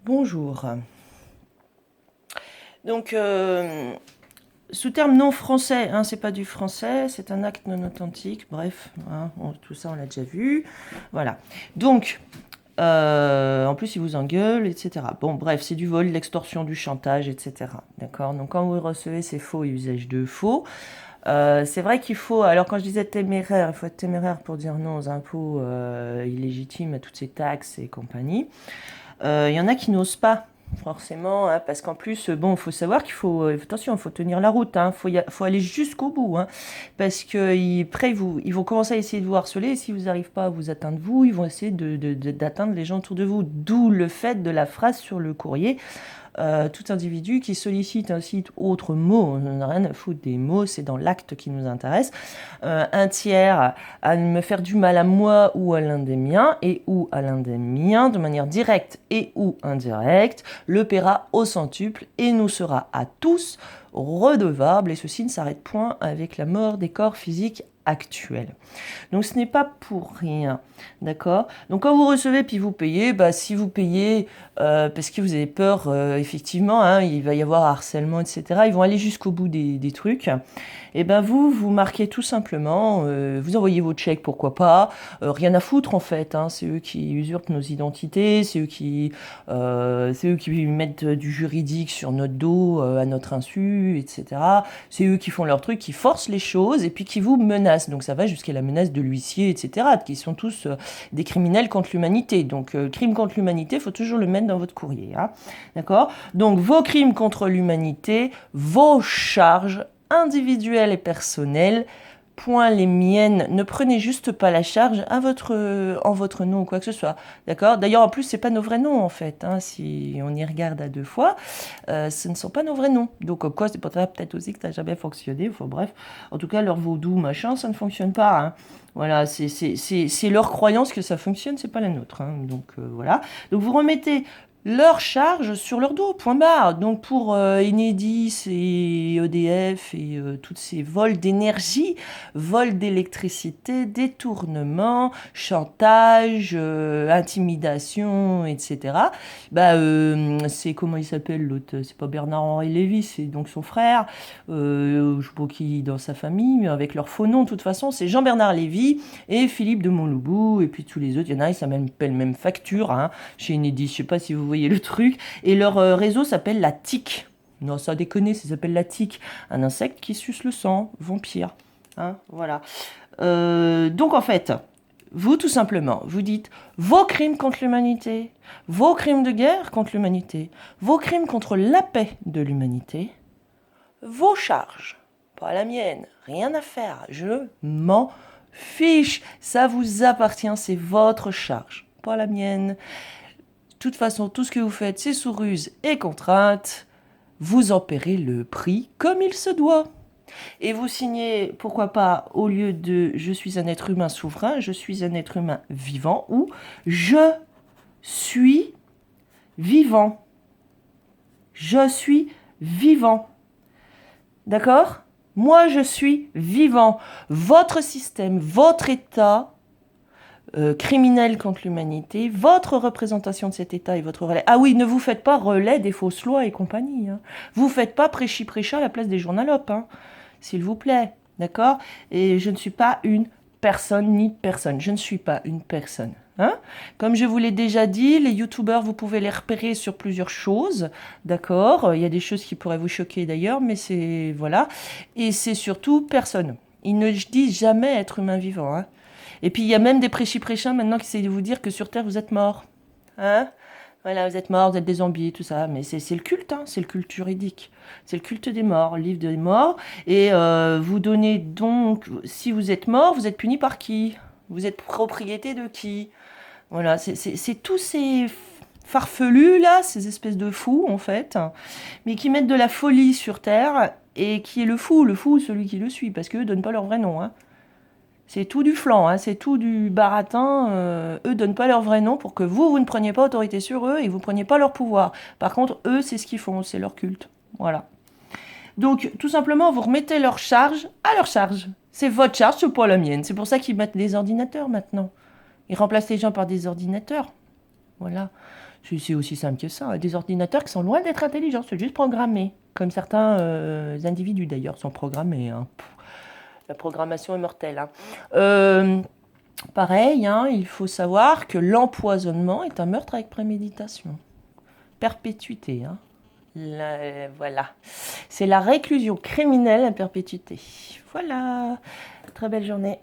Bonjour. Donc, sous terme non français, hein, c'est pas du français, c'est un acte non authentique, bref, hein, tout ça on l'a déjà vu. Voilà. Donc, en plus, il vous engueule, etc. Bon, bref, c'est du vol, de l'extorsion, du chantage, etc. D'accord. Donc, quand vous recevez ces faux et usage de faux, c'est vrai qu'il faut, alors quand je disais téméraire, il faut être téméraire pour dire non aux impôts illégitimes, à toutes ces taxes et compagnie. Il y en a qui n'osent pas. Forcément, hein, parce qu'en plus, bon, il faut savoir qu'il faut, attention, il faut tenir la route, hein, faut aller jusqu'au bout, hein, parce que après, ils vont commencer à essayer de vous harceler, et si vous n'arrivez pas à vous atteindre vous, ils vont essayer d'atteindre les gens autour de vous, d'où le fait de la phrase sur le courrier. Tout individu qui sollicite un site autre mot, on n'a rien à foutre des mots, c'est dans l'acte qui nous intéresse, un tiers à me faire du mal à moi ou à l'un des miens, et ou à l'un des miens, de manière directe et ou indirecte, le paiera au centuple et nous sera à tous redevable, et ceci ne s'arrête point avec la mort des corps physiques actuels. Donc ce n'est pas pour rien, d'accord. Donc quand vous recevez puis vous payez, bah, si vous payez parce que vous avez peur, effectivement, hein, il va y avoir harcèlement, etc. Ils vont aller jusqu'au bout des trucs. Et ben vous marquez tout simplement, vous envoyez vos chèques, pourquoi pas, rien à foutre en fait, hein, c'est eux qui usurpent nos identités, c'est eux qui mettent du juridique sur notre dos à notre insu, etc. C'est eux qui font leur truc, qui forcent les choses et puis qui vous menacent. Donc ça va jusqu'à la menace de l'huissier, etc., qui sont tous des criminels contre l'humanité. Donc crime contre l'humanité, il faut toujours le mettre dans votre courrier, hein, d'accord. Donc vos crimes contre l'humanité, vos charges individuelles et personnelles, point les miennes. Ne prenez juste pas la charge en votre nom ou quoi que ce soit, d'accord. D'ailleurs, en plus, c'est pas nos vrais noms en fait, hein, si on y regarde à deux fois, ce ne sont pas nos vrais noms. Donc quoi, c'est peut-être aussi que ça n'a jamais fonctionné. Enfin bref, en tout cas, leur vaudou machin, ça ne fonctionne pas, hein. Voilà, c'est leur croyance que ça fonctionne, c'est pas la nôtre, hein. Donc voilà. Donc vous remettez leur charge sur leur dos, point barre. Donc pour Enedis et EDF et tous ces vols d'énergie, vols d'électricité, détournement, chantage, intimidation, etc. Bah, c'est comment il s'appelle l'autre? C'est pas Bernard-Henri Lévy, c'est donc son frère, je sais pas qui dans sa famille, mais avec leur faux nom, de toute façon, c'est Jean-Bernard Lévy et Philippe de Montloubout, et puis tous les autres, il y en a, ils s'appellent même facture, hein, chez Enedis, je sais pas si vous voyez le truc, et leur réseau s'appelle la tique. Non, ça déconne, ça s'appelle la tique, un insecte qui suce le sang, vampire, hein, voilà. Donc en fait, vous tout simplement, vous dites vos crimes contre l'humanité, vos crimes de guerre contre l'humanité, vos crimes contre la paix de l'humanité, vos charges, pas la mienne, rien à faire, je m'en fiche, ça vous appartient, c'est votre charge, pas la mienne. De toute façon, tout ce que vous faites, c'est sous ruse et contrainte, vous en paierez le prix comme il se doit. Et vous signez, pourquoi pas, au lieu de je suis un être humain souverain, je suis un être humain vivant, ou je suis vivant. Je suis vivant. D'accord? Moi, je suis vivant. Votre système, votre État criminel contre l'humanité, votre représentation de cet État et votre relais. Ah oui, ne vous faites pas relais des fausses lois et compagnie, hein. Vous faites pas prêchi-prêcha à la place des journalopes, hein, s'il vous plaît, d'accord? Et je ne suis pas une personne ni personne. Je ne suis pas une personne. Hein? Comme je vous l'ai déjà dit, les youtubeurs, vous pouvez les repérer sur plusieurs choses, d'accord? Il y a des choses qui pourraient vous choquer d'ailleurs, mais c'est... voilà. Et c'est surtout personne. Ils ne disent jamais être humain vivant, hein. Et puis il y a même des prêchis-prêchins maintenant qui essayent de vous dire que sur Terre vous êtes mort. Hein? Voilà, vous êtes mort, vous êtes des zombies, tout ça. Mais c'est le culte, hein, c'est le culte juridique. C'est le culte des morts, le livre des morts. Et vous donnez donc, si vous êtes mort, vous êtes puni par qui? Vous êtes propriété de qui? Voilà, c'est tous ces farfelus là, ces espèces de fous en fait, mais qui mettent de la folie sur Terre, et qui est le fou, celui qui le suit, parce qu'eux donnent pas leur vrai nom, hein. C'est tout du flan, hein, c'est tout du baratin. Eux donnent pas leur vrai nom pour que vous ne preniez pas autorité sur eux et que vous ne preniez pas leur pouvoir. Par contre, eux, c'est ce qu'ils font, c'est leur culte. Voilà. Donc, tout simplement, vous remettez leur charge à leur charge. C'est votre charge, c'est pas la mienne. C'est pour ça qu'ils mettent des ordinateurs maintenant. Ils remplacent les gens par des ordinateurs. Voilà. C'est aussi simple que ça. Des ordinateurs qui sont loin d'être intelligents, c'est juste programmé. Comme certains individus d'ailleurs sont programmés, hein. La programmation est mortelle, hein. Pareil, hein, il faut savoir que l'empoisonnement est un meurtre avec préméditation. Perpétuité, hein. Voilà. C'est la réclusion criminelle à perpétuité. Voilà. Très belle journée.